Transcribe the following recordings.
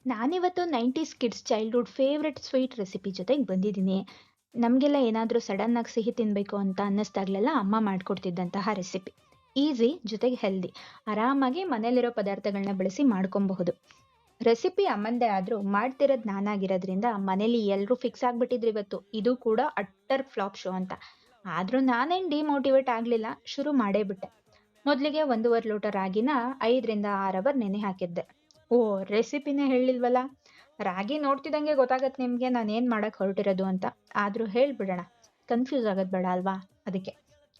ನಾನಿವತ್ತು 90ಸ್ kids childhood favourite sweet recipe ಜೊತೆಗೆ ಬಂದಿದ್ದೀನಿ. ನಮಗೆಲ್ಲ ಏನಾದರೂ ಸಡನ್ ಆಗಿ ಸಿಹಿ ತಿನ್ನಬೇಕು ಅಂತ ಅನ್ನಿಸ್ದಾಗಲೆಲ್ಲ ಅಮ್ಮ ಮಾಡ್ಕೊಡ್ತಿದ್ದಂತಹ ರೆಸಿಪಿ. ಈಸಿ ಜೊತೆಗೆ ಹೆಲ್ದಿ. ಆರಾಮಾಗಿ ಮನೇಲಿರೋ ಪದಾರ್ಥಗಳನ್ನ ಬಳಸಿ ಮಾಡ್ಕೊಬಹುದು. ರೆಸಿಪಿ ಅಮ್ಮಂದೇ ಆದ್ರೂ ಮಾಡ್ತಿರೋದು ನಾನಾಗಿರೋದ್ರಿಂದ ಮನೇಲಿ ಎಲ್ಲರೂ ಫಿಕ್ಸ್ ಆಗ್ಬಿಟ್ಟಿದ್ರು ಇವತ್ತು. ಇದು ಕೂಡ ಅಟ್ಟರ್ ಫ್ಲಾಪ್ ಶೋ ಅಂತ. ಆದ್ರೂ ನಾನೇನ್ ಡಿಮೋಟಿವೇಟ್ ಆಗ್ಲಿಲ್ಲ. ಶುರು ಮಾಡೇ ಬಿಟ್ಟೆ. ಮೊದಲಿಗೆ 1.5 ಲೋಟ ರಾಗಿನ 5ರಿಂದ 6 ಅವರ್ ನೆನೆ ಹಾಕಿದ್ದೆ. ಓ, ರೆಸಿಪಿನೇ ಹೇಳಿಲ್ವಲ್ಲ. ರಾಗಿ ನೋಡ್ತಿದ್ದಂಗೆ ಗೊತ್ತಾಗತ್ತೆ ನಿಮ್ಗೆ ನಾನು ಏನ್ ಮಾಡಕ್ ಹೊರಟಿರೋದು ಅಂತ. ಆದ್ರೂ ಹೇಳ್ಬಿಡೋಣ, ಕನ್ಫ್ಯೂಸ್ ಆಗೋದ್ ಬೇಡ ಅಲ್ವಾ? ಅದಕ್ಕೆ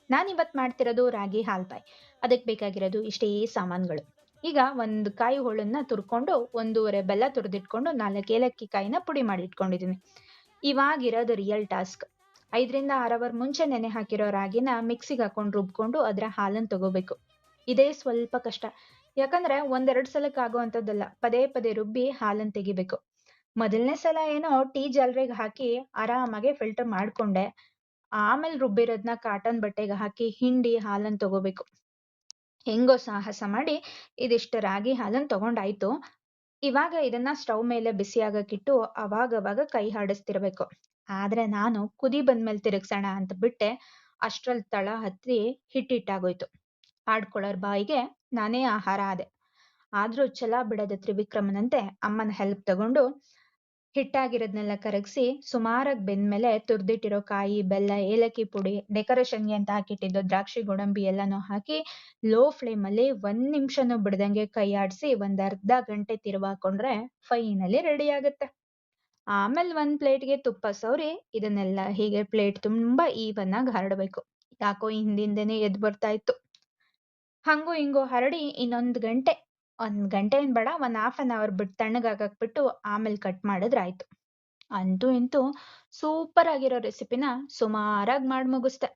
ನಾನಿವತ್ ಮಾಡ್ತಿರೋದು ರಾಗಿ ಹಾಲ್ಪಾಯ್. ಅದಕ್ಕೆ ಬೇಕಾಗಿರೋದು ಇಷ್ಟೇ ಸಾಮಾನುಗಳು. ಈಗ ಒಂದು ಕಾಯಿ ಹೋಳನ್ನ ತುರ್ಕೊಂಡು 1.5 ಬೆಲ್ಲ ತುರಿದಿಟ್ಕೊಂಡು 4 ಏಲಕ್ಕಿ ಕಾಯಿನ ಪುಡಿ ಮಾಡಿ ಇಟ್ಕೊಂಡಿದೀನಿ. ಇವಾಗಿರೋದು ರಿಯಲ್ ಟಾಸ್ಕ್. 5ರಿಂದ 6 ಅವರ್ ಮುಂಚೆ ನೆನೆ ಹಾಕಿರೋ ರಾಗಿನ ಮಿಕ್ಸಿಗೆ ಹಾಕೊಂಡು ರುಬ್ಕೊಂಡು ಅದ್ರ ಹಾಲನ್ನ ತಗೋಬೇಕು. ಇದೇ ಸ್ವಲ್ಪ ಕಷ್ಟ. ಯಾಕಂದ್ರೆ ಒಂದೆರಡು ಸಲಕ್ಕೆ ಆಗುವಂಥದ್ದಲ್ಲ. ಪದೇ ಪದೇ ರುಬ್ಬಿ ಹಾಲನ್ನ ತೆಗಿಬೇಕು. ಮೊದಲನೇ ಸಲ ಏನೋ ಟೀ ಜಾಲರಿಗೆ ಹಾಕಿ ಆರಾಮಾಗೆ ಫಿಲ್ಟರ್ ಮಾಡ್ಕೊಂಡೆ. ಆಮೇಲೆ ರುಬ್ಬಿರೋದ್ನ ಕಾಟನ್ ಬಟ್ಟೆಗೆ ಹಾಕಿ ಹಿಂಡಿ ಹಾಲನ್ನ ತಗೋಬೇಕು. ಹೆಂಗೋ ಸಾಹಸ ಮಾಡಿ ಇದಿಷ್ಟು ರಾಗಿ ಹಾಲನ್ನ ತಗೊಂಡಾಯ್ತು. ಇವಾಗ ಇದನ್ನ ಸ್ಟವ್ ಮೇಲೆ ಬಿಸಿಯಾಗಕ್ಕಿಟ್ಟು ಅವಾಗವಾಗ ಕೈ ಆಡಿಸ್ತಿರ್ಬೇಕು. ಆದ್ರೆ ನಾನು ಕುದಿ ಬಂದ್ಮೇಲೆ ತಿರುಗ್ಸೋಣ ಅಂತ ಬಿಟ್ಟೆ. ಅಷ್ಟ್ರಲ್ಲಿ ತಳ ಹತ್ತಿ ಹಿಟ್ಟಿಟ್ಟಾಗೋಯ್ತು. ಆಡ್ಕೊಳೋರ್ ಬಾಯಿಗೆ ನಾನೇ ಆಹಾರ ಆದೆ. ಆದ್ರೂ ಛಲ ಬಿಡದ ತ್ರಿವಿಕ್ರಮನಂತೆ ಅಮ್ಮನ ಹೆಲ್ಪ್ ತಗೊಂಡು ಹಿಟ್ಟಾಗಿರೋದ್ನೆಲ್ಲ ಕರಗಿಸಿ ಸುಮಾರಾಗಿ ಬೆಂದ್ಮೇಲೆ ತುರ್ದಿಟ್ಟಿರೋ ಕಾಯಿ, ಬೆಲ್ಲ, ಏಲಕ್ಕಿ ಪುಡಿ, ಡೆಕೋರೇಷನ್ಗೆ ಅಂತ ಹಾಕಿಟ್ಟಿದ್ದು ದ್ರಾಕ್ಷಿ ಗೋಡಂಬಿ ಎಲ್ಲಾನು ಹಾಕಿ ಲೋ ಫ್ಲೇಮ್ ಅಲ್ಲಿ 1 ನಿಮಿಷನೂ ಬಿಡ್ದಂಗೆ ಕೈ ಆಡಿಸಿ ಒಂದ್ ಅರ್ಧ ಗಂಟೆ ತಿರುವಾಕೊಂಡ್ರೆ ಫೈನಲಿ ರೆಡಿ ಆಗುತ್ತೆ. ಆಮೇಲೆ ಒಂದ್ ಪ್ಲೇಟ್‌ಗೆ ತುಪ್ಪ ಸವರಿ ಇದನ್ನೆಲ್ಲ ಹೀಗೆ ಪ್ಲೇಟ್ ತುಂಬಾ ಈವನ್ ಆಗಿ ಹರಡ್ಬೇಕು. ಯಾಕೋ ಹಿಂದಿಂದೇನೆ ಎದ್ದು ಬರ್ತಾ ಇತ್ತು. ಹಂಗು ಹಿಂಗು ಹರಡಿ ಒಂದ್ ಗಂಟೆ ಏನ್ ಬೇಡ, ಒಂದ್ ಹಾಫ್ ಅನ್ ಅವರ್ ಬಿಟ್ಟು ತಣ್ಣಗಾಗಕ್ ಬಿಟ್ಟು ಆಮೇಲೆ ಕಟ್ ಮಾಡಿದ್ರಾಯ್ತು. ಅಂತೂ ಇಂತೂ ಸೂಪರ್ ಆಗಿರೋ ರೆಸಿಪಿನ ಸುಮಾರಾಗಿ ಮಾಡಿ ಮುಗಿಸ್ದೆ.